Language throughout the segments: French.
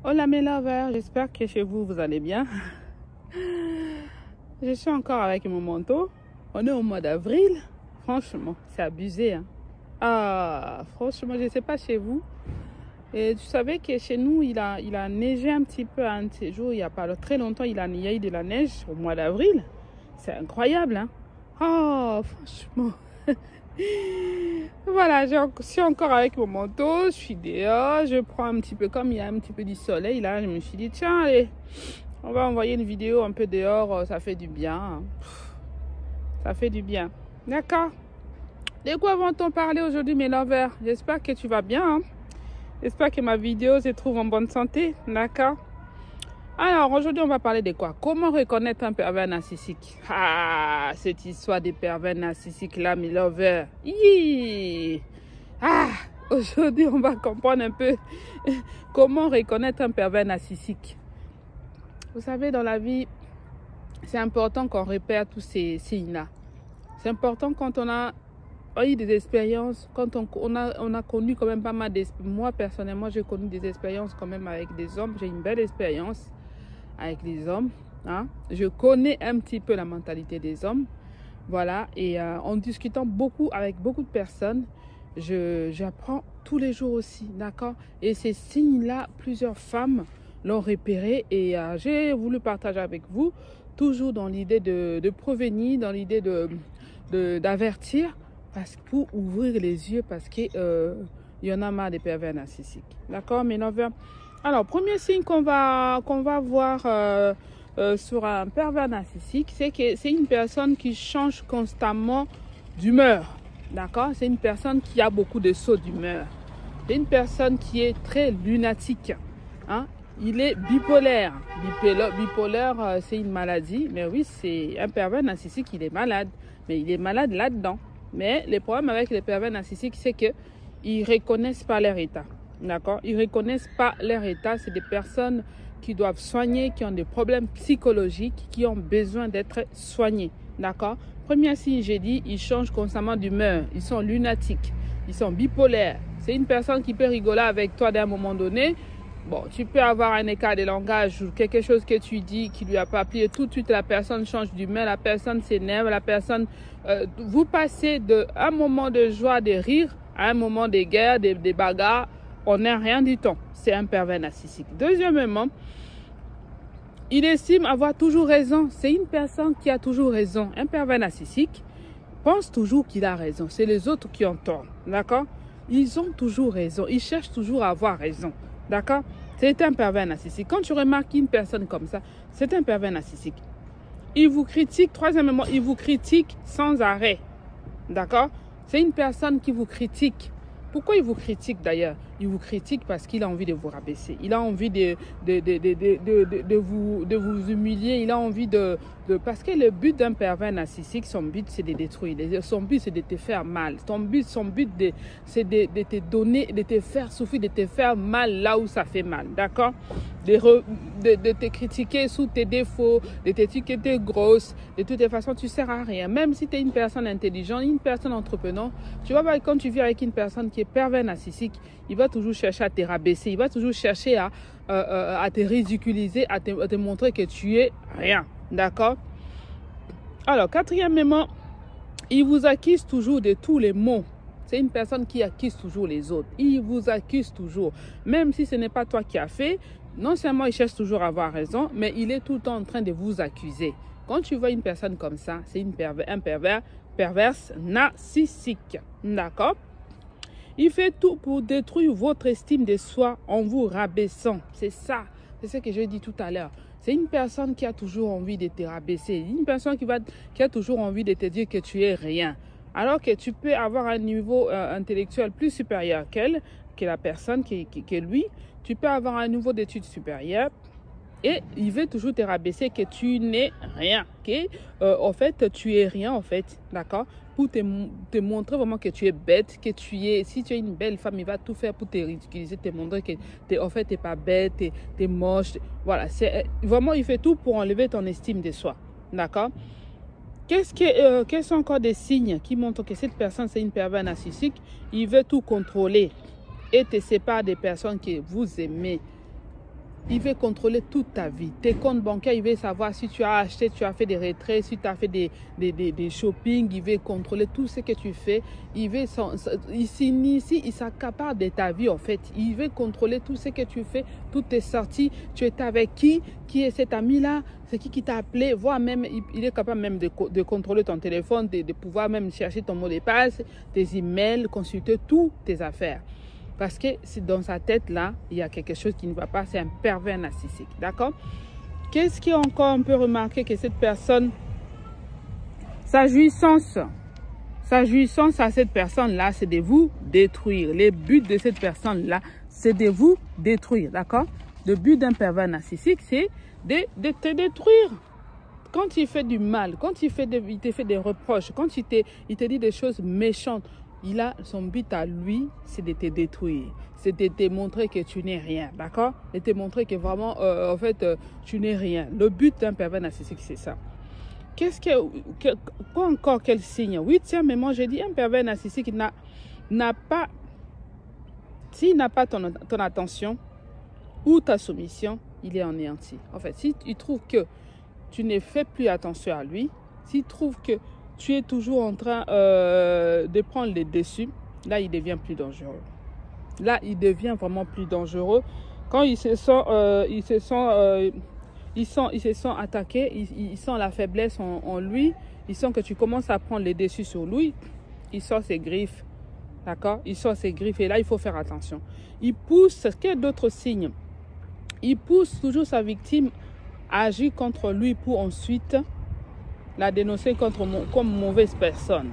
Hola mes lovers, j'espère que chez vous, vous allez bien. Je suis encore avec mon manteau. On est au mois d'avril. Franchement, c'est abusé. Hein? Ah, franchement, je ne sais pas chez vous. Et tu savais que chez nous, il a neigé un petit peu un de ces jours. Il n'y a pas très longtemps, il y a eu de la neige au mois d'avril. C'est incroyable. Hein? Oh, franchement. Voilà, je suis encore avec mon manteau, je suis dehors, je prends un petit peu, comme il y a un petit peu du soleil là, je me suis dit tiens allez, on va envoyer une vidéo un peu dehors, ça fait du bien, ça fait du bien, d'accord. De quoi va-t-on parler aujourd'hui mes lovers? J'espère que tu vas bien, hein? J'espère que ma vidéo se trouve en bonne santé, d'accord. Alors, aujourd'hui, on va parler de quoi? Comment reconnaître un pervers narcissique? Ah, cette histoire des pervers narcissiques là, mes lovers. Ah, aujourd'hui, on va comprendre un peu comment reconnaître un pervers narcissique. Vous savez, dans la vie, c'est important qu'on repère tous ces signes-là. C'est important quand on a eu des expériences, quand on a connu quand même pas mal d'expériences. Moi, personnellement, j'ai connu des expériences quand même avec des hommes. J'ai une belle expérience avec les hommes, hein. Je connais un petit peu la mentalité des hommes, voilà, et en discutant beaucoup avec beaucoup de personnes, j'apprends tous les jours aussi, d'accord. Et ces signes-là, plusieurs femmes l'ont repéré et j'ai voulu partager avec vous, toujours dans l'idée de prévenir, dans l'idée d'avertir, parce que pour ouvrir les yeux, parce que il y en a marre des pervers narcissiques, d'accord, mes lovers. Alors, premier signe qu'on va voir sur un pervers narcissique, c'est que c'est une personne qui change constamment d'humeur. D'accord? C'est une personne qui a beaucoup de sauts d'humeur. C'est une personne qui est très lunatique. Hein? Il est bipolaire. Bipolaire, c'est une maladie. Mais oui, c'est un pervers narcissique, il est malade. Mais il est malade là-dedans. Mais le problème avec les pervers narcissiques, c'est qu'ils ne reconnaissent pas leur état. D'accord? Ils ne reconnaissent pas leur état. C'est des personnes qui doivent soigner, qui ont des problèmes psychologiques, qui ont besoin d'être soignés. D'accord? Premier signe, j'ai dit, ils changent constamment d'humeur. Ils sont lunatiques. Ils sont bipolaires. C'est une personne qui peut rigoler avec toi d'un moment donné. Bon, tu peux avoir un écart de langage ou quelque chose que tu dis qui lui a pas plu et tout de suite la personne change d'humeur, la personne s'énerve, la personne... vous passez d'un moment de joie, de rire, à un moment de guerre, des bagarres. On n'est rien du tout. C'est un pervers narcissique. Deuxièmement, il estime avoir toujours raison. C'est une personne qui a toujours raison. Un pervers narcissique pense toujours qu'il a raison. C'est les autres qui ont tort. D'accord? Ils ont toujours raison. Ils cherchent toujours à avoir raison. D'accord? C'est un pervers narcissique. Quand tu remarques une personne comme ça, c'est un pervers narcissique. Il vous critique. Troisièmement, il vous critique sans arrêt. D'accord? C'est une personne qui vous critique. Pourquoi il vous critique d'ailleurs? Il vous critique parce qu'il a envie de vous rabaisser. Il a envie de vous humilier. Il a envie parce que le but d'un pervers narcissique, son but c'est de détruire. Son but c'est de te faire mal. Son but c'est de te donner, de te faire souffrir, de te faire mal là où ça fait mal. D'accord? De te critiquer sous tes défauts, de te dire que tu es grosse. De toute façon, tu ne sers à rien. Même si tu es une personne intelligente, une personne entreprenante, tu vois, quand tu vis avec une personne qui est pervers narcissique, il va toujours chercher à te rabaisser, il va toujours chercher à te ridiculiser, à te montrer que tu es rien. D'accord? Alors, quatrièmement, il vous accuse toujours de tous les maux. C'est une personne qui accuse toujours les autres. Il vous accuse toujours. Même si ce n'est pas toi qui as fait, non seulement il cherche toujours à avoir raison, mais il est tout le temps en train de vous accuser. Quand tu vois une personne comme ça, c'est un perverse narcissique. D'accord? Il fait tout pour détruire votre estime de soi en vous rabaissant. C'est ça. C'est ce que j'ai dit tout à l'heure. C'est une personne qui a toujours envie de te rabaisser. Une personne qui a toujours envie de te dire que tu es rien. Alors que tu peux avoir un niveau intellectuel plus supérieur que la personne que lui. Tu peux avoir un niveau d'études supérieures. Et il veut toujours te rabaisser que tu n'es rien. En fait, tu es rien, en fait. D'accord? Pour te montrer vraiment que tu es bête, que si tu es une belle femme, il va tout faire pour te ridiculiser, te montrer que en fait, tu n'es pas bête, tu es moche. Voilà, vraiment, il fait tout pour enlever ton estime de soi. D'accord? Quels sont encore des signes qui montrent que cette personne, c'est une pervers narcissique? Il veut tout contrôler et te sépare des personnes que vous aimez. il veut contrôler toute ta vie. Tes comptes bancaires, il veut savoir si tu as acheté, tu as fait des retraits, si tu as fait des shopping, il veut contrôler tout ce que tu fais. Il veut, il s'accapare de ta vie en fait. Il veut contrôler tout ce que tu fais, toutes tes sorties. Tu étais avec qui est cet ami-là? C'est qui t'a appelé? Voire même, il est capable même de contrôler ton téléphone, de pouvoir même chercher ton mot de passe, tes emails, consulter toutes tes affaires. Parce que c'est dans sa tête là, il y a quelque chose qui ne va pas, c'est un pervers narcissique, d'accord? Qu'est-ce qui est encore on peut remarquer que cette personne, sa jouissance à cette personne-là, c'est de vous détruire. Le but de cette personne-là, c'est de vous détruire, d'accord? Le but d'un pervers narcissique, c'est de te détruire. Quand il fait du mal, quand il te fait des reproches, quand il te dit des choses méchantes, son but à lui, c'est de te détruire. C'est de te montrer que tu n'es rien, d'accord? De te montrer que vraiment, en fait, tu n'es rien. Le but d'un pervers narcissique, c'est ça. Quoi encore, quel signe? Oui, tiens, mais moi, j'ai dit, un pervers narcissique n'a pas... S'il n'a pas ton attention ou ta soumission, il est anéanti. En fait, si il trouve que tu ne fais plus attention à lui, s'il trouve que tu es toujours en train de prendre les dessus, là, il devient plus dangereux. Là, il devient vraiment plus dangereux. Quand il se sent attaqué, il sent la faiblesse en lui, il sent que tu commences à prendre les dessus sur lui, il sort ses griffes, d'accord? Il sort ses griffes et là, il faut faire attention. Il pousse, quel est d'autres signes? Il pousse toujours sa victime à agir contre lui pour ensuite la dénoncer comme mauvaise personne.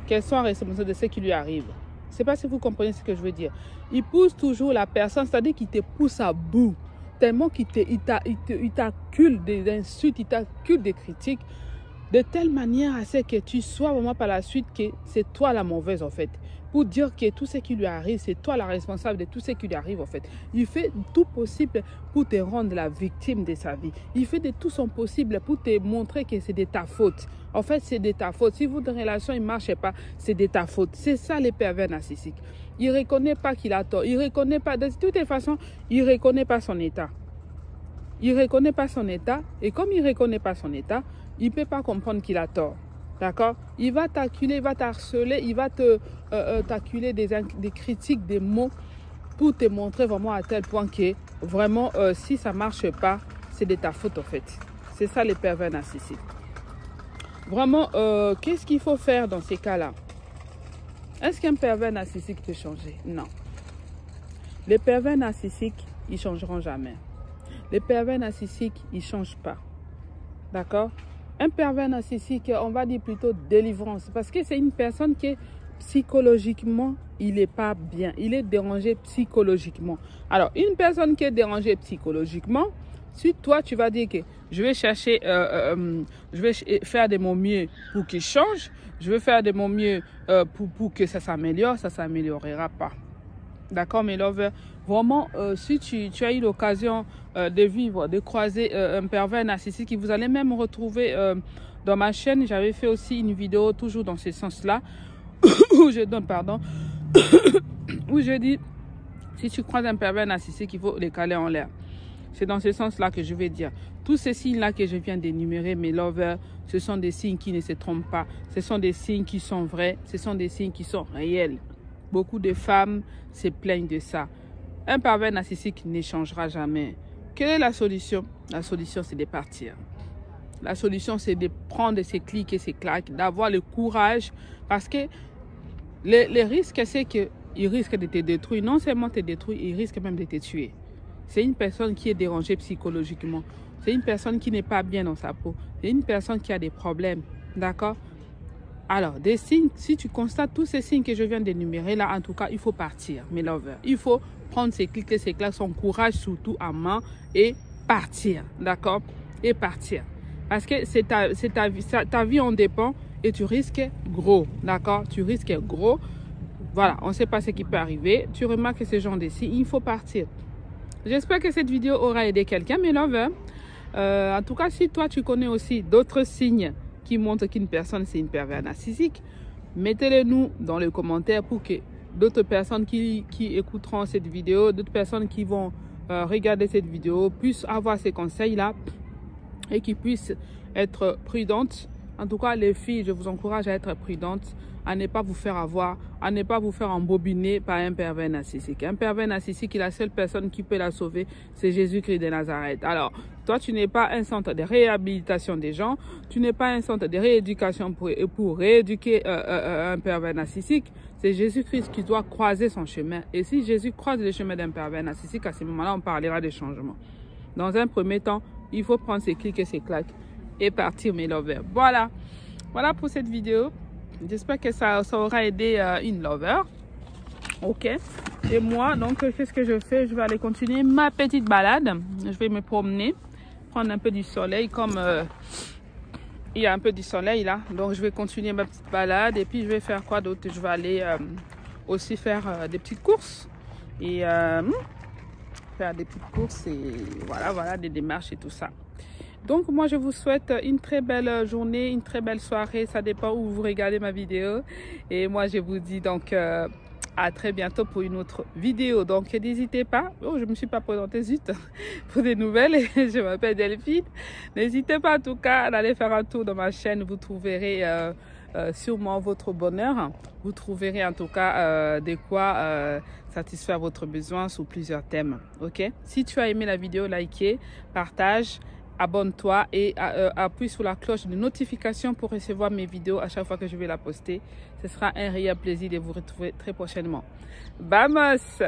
Qu'elle soit responsable de ce qui lui arrive. Je ne sais pas si vous comprenez ce que je veux dire. Il pousse toujours la personne, c'est-à-dire qu'il te pousse à bout. Tellement qu'il t'accule des insultes, il t'accule des critiques, de telle manière à ce que tu sois vraiment par la suite que c'est toi la mauvaise en fait. Pour dire que tout ce qui lui arrive, c'est toi la responsable de tout ce qui lui arrive en fait. Il fait tout possible pour te rendre la victime de sa vie. Il fait de tout son possible pour te montrer que c'est de ta faute. En fait, c'est de ta faute. Si votre relation ne marche pas, c'est de ta faute. C'est ça les pervers narcissiques. Il ne reconnaît pas qu'il a tort. Il ne reconnaît pas, de toutes les façons, il ne reconnaît pas son état. Il ne reconnaît pas son état. Et comme il ne reconnaît pas son état, il ne peut pas comprendre qu'il a tort. D'accord? Il va t'acculer, il va t'harceler, il va t'acculer des critiques, des mots pour te montrer vraiment à tel point que vraiment, si ça ne marche pas, c'est de ta faute en fait. C'est ça les pervers narcissiques. Vraiment, qu'est-ce qu'il faut faire dans ces cas-là? Est-ce qu'un pervers narcissique peut changer? Non. Les pervers narcissiques, ils ne changeront jamais. Les pervers narcissiques, ils ne changent pas. D'accord? Un pervers narcissique, on va dire plutôt délivrance. Parce que c'est une personne qui, psychologiquement, il n'est pas bien. Il est dérangé psychologiquement. Alors, une personne qui est dérangée psychologiquement, si toi, tu vas dire que je vais chercher, je vais faire de mon mieux pour qu'il change, je vais faire de mon mieux pour que ça s'améliore, ça ne s'améliorera pas. D'accord, mes lovers? Vraiment, si tu as eu l'occasion de vivre, de croiser un pervers narcissique, vous allez même retrouver dans ma chaîne. J'avais fait aussi une vidéo toujours dans ce sens-là, où je donne, pardon, où je dis, si tu croises un pervers narcissique, il faut les caler en l'air. C'est dans ce sens-là que je vais dire. Tous ces signes-là que je viens d'énumérer, mes lovers, ce sont des signes qui ne se trompent pas. Ce sont des signes qui sont vrais. Ce sont des signes qui sont réels. Beaucoup de femmes se plaignent de ça. Un pervers narcissique ne changera jamais. Quelle est la solution? La solution, c'est de partir. La solution, c'est de prendre ses clics et ses claques, d'avoir le courage. Parce que le risque, c'est qu'il risque de te détruire. Non seulement te détruire, il risque même de te tuer. C'est une personne qui est dérangée psychologiquement. C'est une personne qui n'est pas bien dans sa peau. C'est une personne qui a des problèmes. D'accord? Alors, des signes, si tu constates tous ces signes que je viens d'énumérer, là, en tout cas, il faut partir, mes lovers. Il faut prendre ses clics et ses claques, son courage surtout en main et partir. D'accord? Et partir. Parce que c'est ta vie en dépend et tu risques gros. D'accord? Tu risques gros. Voilà, on ne sait pas ce qui peut arriver. Tu remarques ce genre de signes, il faut partir. J'espère que cette vidéo aura aidé quelqu'un, mes lovers. En tout cas, si toi, tu connais aussi d'autres signes qui montrent qu'une personne, c'est une pervers narcissique, mettez-les nous dans les commentaires pour que d'autres personnes qui écouteront cette vidéo, d'autres personnes qui vont regarder cette vidéo puissent avoir ces conseils-là et qu'ils puissent être prudentes. En tout cas, les filles, je vous encourage à être prudentes, à ne pas vous faire avoir, à ne pas vous faire embobiner par un pervers narcissique. Un pervers narcissique, la seule personne qui peut la sauver, c'est Jésus-Christ de Nazareth. Alors, toi, tu n'es pas un centre de réhabilitation des gens, tu n'es pas un centre de rééducation pour rééduquer un pervers narcissique. C'est Jésus-Christ qui doit croiser son chemin. Et si Jésus croise le chemin d'un pervers narcissique, à ce moment-là, on parlera de changement. Dans un premier temps, il faut prendre ses clics et ses claques et partir, mes lovers. Voilà pour cette vidéo. J'espère que ça aura aidé une lover. Ok. Et moi, donc, qu'est-ce que je fais? Je vais aller continuer ma petite balade. Je vais me promener, prendre un peu du soleil, comme il y a un peu du soleil là. Donc, je vais continuer ma petite balade. Et puis, je vais faire quoi d'autre? Je vais aller aussi faire des petites courses. Et faire des petites courses et voilà, des démarches et tout ça. Donc, moi, je vous souhaite une très belle journée, une très belle soirée. Ça dépend où vous regardez ma vidéo. Et moi, je vous dis donc à très bientôt pour une autre vidéo. Donc, n'hésitez pas. Oh, je ne me suis pas présentée, zut, pour des nouvelles. Je m'appelle Delphine. N'hésitez pas, en tout cas, à aller faire un tour dans ma chaîne. Vous trouverez sûrement votre bonheur. Vous trouverez en tout cas de quoi satisfaire votre besoin sous plusieurs thèmes. Ok? Si tu as aimé la vidéo, likez, partage. Abonne-toi et appuie sur la cloche de notification pour recevoir mes vidéos à chaque fois que je vais la poster. Ce sera un réel plaisir de vous retrouver très prochainement. Vamos!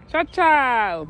Ciao, ciao!